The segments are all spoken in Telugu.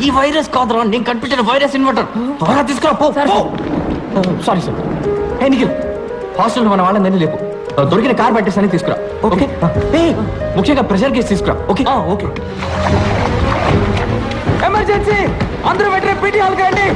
ఈ వైరస్ కాదురా, నేను కనిపించిన వైరస్ ఇన్వర్టర్. త్వరగా తీసుకురా. Sorry sir. హే నిఖిల్, హాస్టల్లో మన వాళ్ళందరినీ లేపు. దొరికిన కార్ బ్యాటరీస్ అన్ని తీసుకురా. ఓకే. ముఖ్యంగా ప్రెషర్ కేసు తీసుకురా. Okay okay. ఎమర్జెన్సీ, అందరూ వెంటనే పీటీ హాల్ కండి.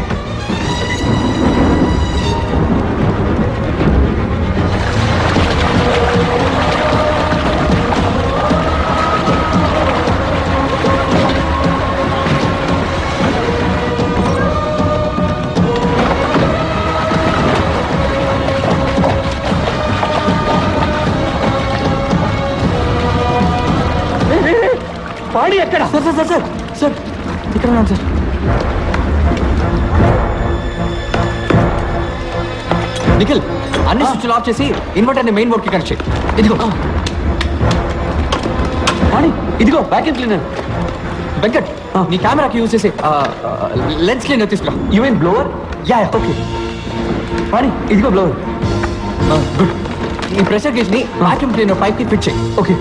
పాడి ఎక్కడ? Sir sir sir sir sir ఇక్కడ ఉన్నాను సార్. నిఖిల్, అన్ని స్విచ్లు ఆఫ్ చేసి ఇన్వర్టర్ని మెయిన్ బోర్డ్కి కనెక్ట్ చేయి. ఇదిగో పాడి, ఇదిగో వ్యాక్యూమ్ క్లీనర్. వెంకట్, నీ కెమెరాకి యూజ్ చేసి లెన్స్ క్లీనర్ తీసుకురా. You mean blower? Ya okay. పాడి, ఇదిగో బ్లోవర్. గుడ్. ఈ ప్రెషర్ గేజ్ని వ్యాక్యూమ్ క్లీనర్ పైప్కి ఫిట్ చేయి. ఓకే.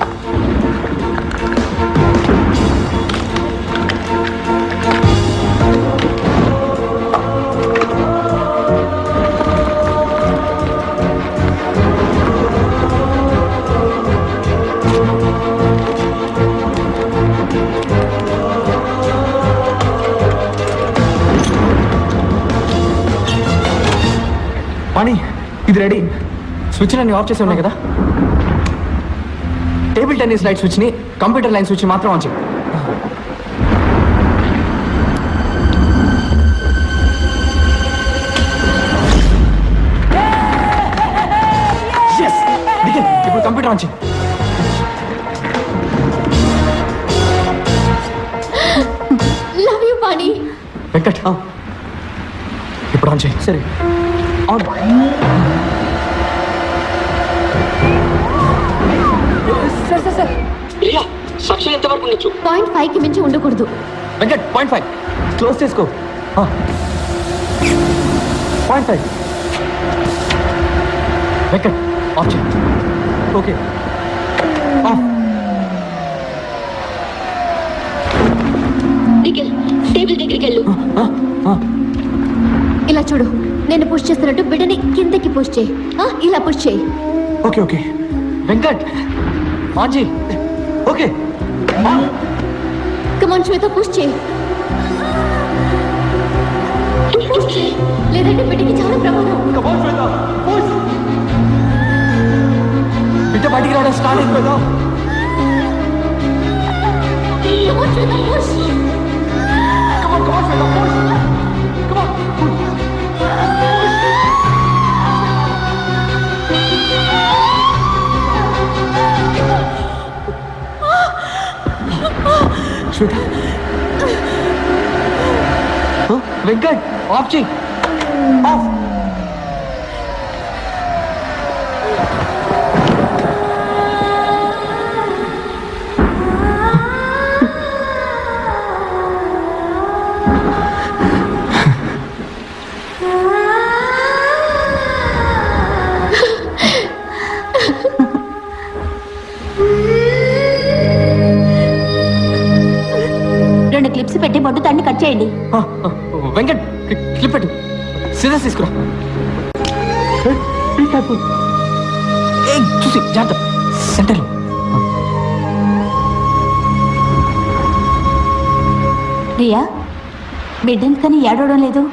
పాణి, ఇది రెడీ. స్విచ్ అన్ని ఆఫ్ చేసి ఉన్నాయి కదా. టేబుల్ టెన్నిస్ లైట్ స్విచ్ని కంప్యూటర్ లైన్ స్విచ్ మాత్రం ఆన్ చేయి. ఇప్పుడు కంప్యూటర్ ఆన్ చేయి. Love you Pani. వెంకట్, ఇప్పుడు ఆన్ చేయి. సరే on. Sir sir sir, Priya suction ఎంత వరకు ఉండొచ్చు? 0.5 కి మించి ఉండకూడదు. వెంకట్ 0.5 క్లోజ్ చేసుకో. 0.5 వెంకట్ ఆఫ్ చేయి. Okay off. నిఖిల్, టేబుల్ దగ్గరికి వెళ్ళు. ఇలా చూడు, నేను పుష్ చేస్తున్నట్టు బిడ్డని కిందకి పుష్ చేయి. ఇలా పుష్ చేయి. Okay okay. వెంకట్ ఆన్ చేయి. ఓకే. కమాన్ శ్వేత, పుష్ చేయి. లేదంటే బిడ్డకి చాలా ప్రమాదం. Come on Shweta, push. బిడ్డ బయటికి రావడం స్టార్ట్ అయింది కదా. Come on Shweta, push. Come on come on Shweta, push. Come on push. Shweta, Venkat off చేయి. ఆఫ్. క్లిప్స్ పెట్టి బొడ్డు తాడిని కట్ చేయండి. వెంకట్, క్లిప్ పెట్టు. సీరియస్ తీసుకురా. చూసి జాగ్రత్త. సెంటర్. ప్రియా, బిడ్డెందుకని ఏడవడం లేదు?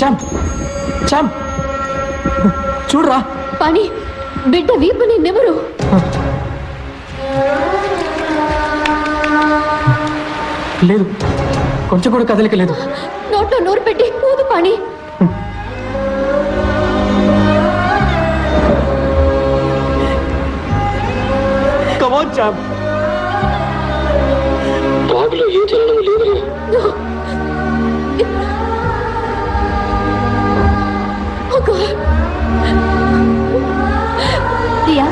చాంప్ చాంప్ చూడరా. పని బిడ్డ వీపుని నెవరు? లేదు, కొంచెం కూడా కదలిక లేదు. నోట్లో నోరు పెట్టి ఊదు పని. కమాన్ చాంప్. బాబులో ఏ చలనం లేదు. ప్రియా,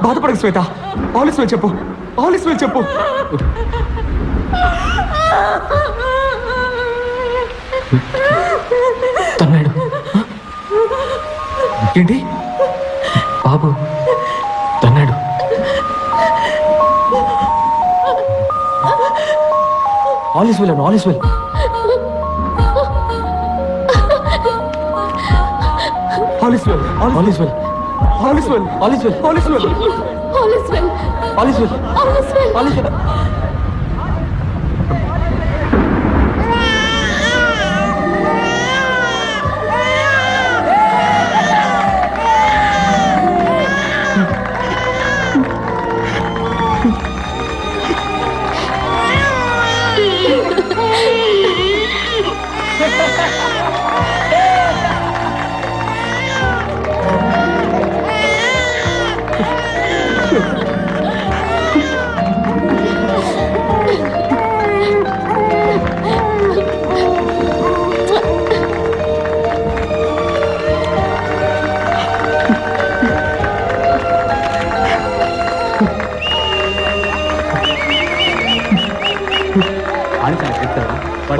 బాధపడకు శ్వేత, ఆలిస్ వెల్ చెప్పు, ఆలిస్ వెల్ చెప్పు. తన్నాడు ఏంటి బాబు? తన్నాడు. ఆలిస్ వెల్ అను, all is well. All is well, all is well, all is well, all is well, all is well, all is well, all is well, all is well. All is well.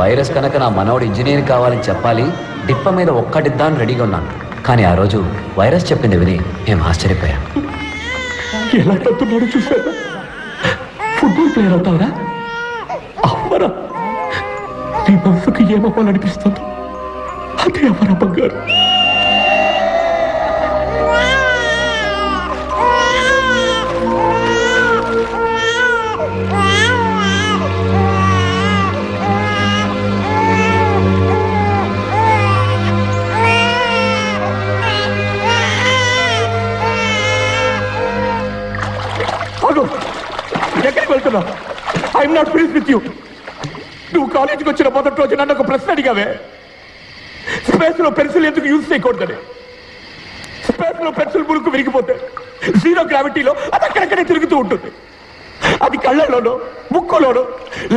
Virus కనుక నా మనవడు ఇంజనీర్ కావాలని చెప్పాలి, డిప్ప మీద ఒక్కటిద్దాన్ని రెడీగా ఉన్నాను. కానీ ఆ రోజు వైరస్ చెప్పింది విని మేము ఆశ్చర్యపోయాం. ఎలా కడుతున్నాడు చూసారా? ఫుట్బాల్ ప్లేయర్ అవుతావరా? అమ్మరా, నీ మనసుకి ఏమవ్వాలనిపిస్తుందో అదే అమ్మరా బంగారు. ఎక్కడికి వెళ్తున్నావు? I'm not please with you. నువ్వు కాలేజీకి వచ్చిన మొదటి రోజు నన్ను ఒక ప్రశ్న అడిగావే, స్పేస్ లో పెన్సిల్ ఎందుకు యూజ్ చేయకూడదని. స్పేస్ లో పెన్సిల్ మురుకు విరిగిపోతే జీరో గ్రావిటీలో అది అక్కడక్కడే తిరుగుతూ ఉంటుంది. అది కళ్ళల్లోనో ముక్కులోనో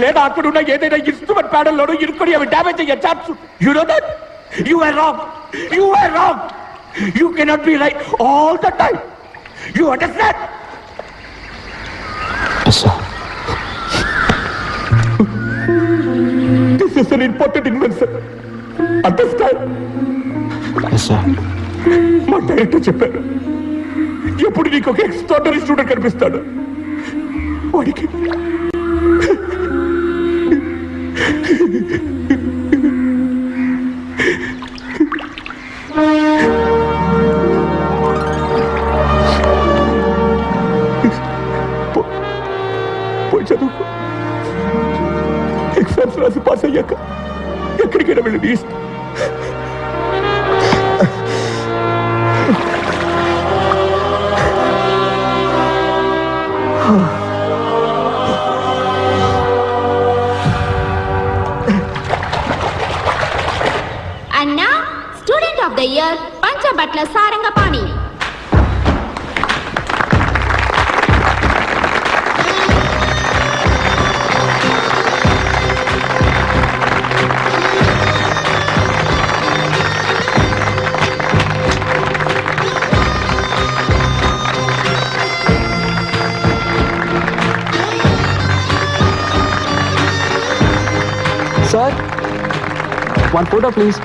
లేదా అక్కడున్న ఏదైనా ఇన్స్ట్రుమెంట్ ప్యాడల్లోనో ఇరుక్కొని అవి డ్యామేజ్ అయ్యే chance. You know that? You are wrong, you are wrong. You cannot be right all the time. You understand? Yes, sir. This is an important invention. Understand? Yes, sir. మా డైరెక్టర్ చెప్పారు, ఎప్పుడు నీకు ఒక ఎక్స్ట్రాడనరీ స్టూడెంట్ కనిపిస్తాడు వాడికి చదువుకో. ఎగ్జామ్స్ రాసి పాస్ అయ్యాక ఎక్కడికైనా వెళ్ళి నీ ఇష్టం. అన్నా student of the year Panchabatla Sarangapani. Sir, one photo please.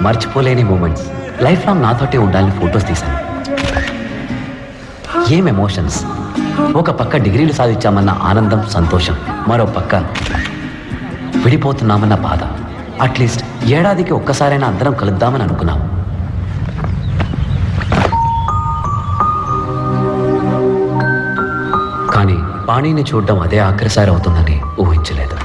మర్చిపోలేని మూమెంట్స్ లైఫ్ లాంగ్ నాతోటే ఉండాలని ఫొటోస్ తీశాను. ఏం ఎమోషన్స్! ఒక పక్క డిగ్రీలు సాధించామన్న ఆనందం, సంతోషం, మరో పక్క విడిపోతున్నామన్న బాధ. అట్లీస్ట్ ఏడాదికి ఒక్కసారైనా అందరం కలుద్దామని అనుకున్నాం. కానీ పాణిని చూడడం అదే ఆఖరిసారి అవుతుందని ఊహించలేదు.